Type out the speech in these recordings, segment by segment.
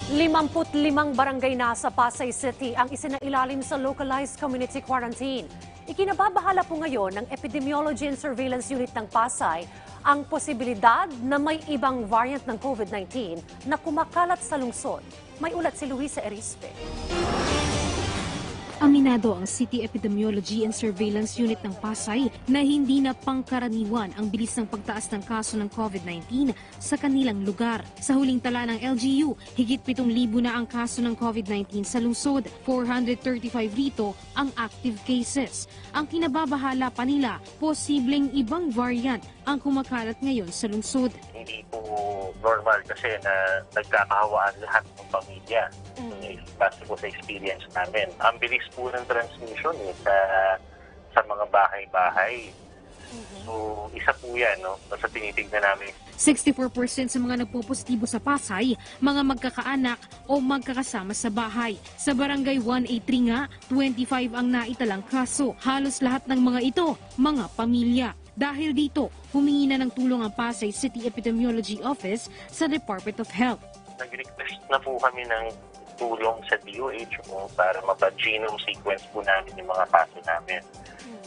55 barangay na sa Pasay City ang isinailalim sa localized community quarantine. Ikinababahala po ngayon ng Epidemiology and Surveillance Unit ng Pasay ang posibilidad na may ibang variant ng COVID-19 na kumakalat sa lungsod. May ulat si Luisa Erispe. Aminado ang City Epidemiology and Surveillance Unit ng Pasay na hindi na pangkaraniwan ang bilis ng pagtaas ng kaso ng COVID-19 sa kanilang lugar. Sa huling tala ng LGU, higit 7,000 na ang kaso ng COVID-19 sa lungsod. 435 rito ang active cases. Ang kinababahala pa nila, posibleng ibang variant ang kumakalat ngayon sa lungsod. Hindi po normal kasi na nagkakahawaan lahat ng pamilya. Base po sa experience namin. Ang bilis po ng transmission sa mga bahay-bahay. So, isa po yan, no? Basta tinitignan namin. 64% sa mga nagpopositibo sa Pasay, mga magkakaanak o magkakasama sa bahay. Sa barangay 183 nga, 25 ang naitalang kaso. Halos lahat ng mga ito, mga pamilya. Dahil dito, humingi na ng tulong ang Pasay City Epidemiology Office sa Department of Health. Nag-request na po kami ng tulong sa DOH para mapa-genome sequence po namin yung mga kaso namin.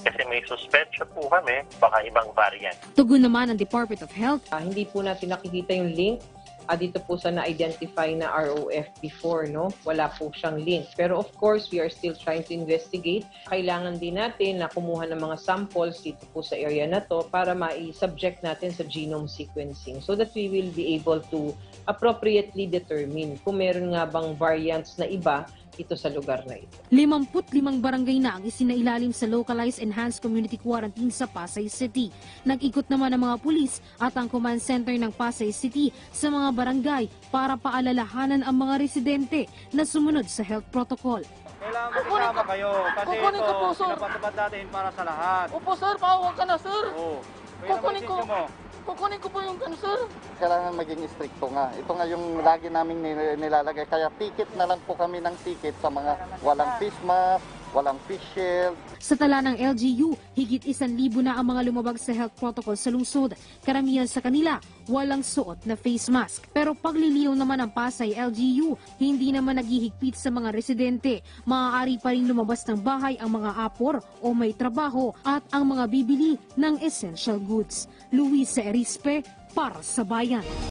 Kasi may suspetsya po kami, baka ibang variant. Tugon naman ang Department of Health. Hindi po natin nakikita yung link dito po sa na-identify na ROF before, no? Wala po siyang link. Pero of course, we are still trying to investigate. Kailangan din natin na kumuha ng mga samples dito po sa area na to para ma-subject natin sa genome sequencing so that we will be able to appropriately determine kung meron nga bang variants na iba ito sa lugar na ito. 55 barangay na ang isinailalim sa localized enhanced community quarantine sa Pasay City. Nag-ikot naman ang mga pulis at ang command center ng Pasay City sa mga barangay para paalalahanan ang mga residente na sumunod sa health protocol. Kailangan makisama kayo kasi ito pinapatupad natin para sa lahat. Opo sir, pawag ka na sir. Oo. Kukunin ko po yung sir. Kailangan maging stricto nga. Ito nga yung lagi naming nilalagay. Kaya ticket na lang po kami ng ticket sa mga walang face mask, walang face shield. Sa tala ng LGU, higit 1,000 na ang mga lumabag sa health protocol sa lungsod. Karamihan sa kanila, walang suot na face mask. Pero pagliliw naman ng Pasay LGU, hindi naman naghihigpit sa mga residente. Maaari pa rin lumabas ng bahay ang mga apor o may trabaho at ang mga bibili ng essential goods. Luisa Erispe, para sa Bayan.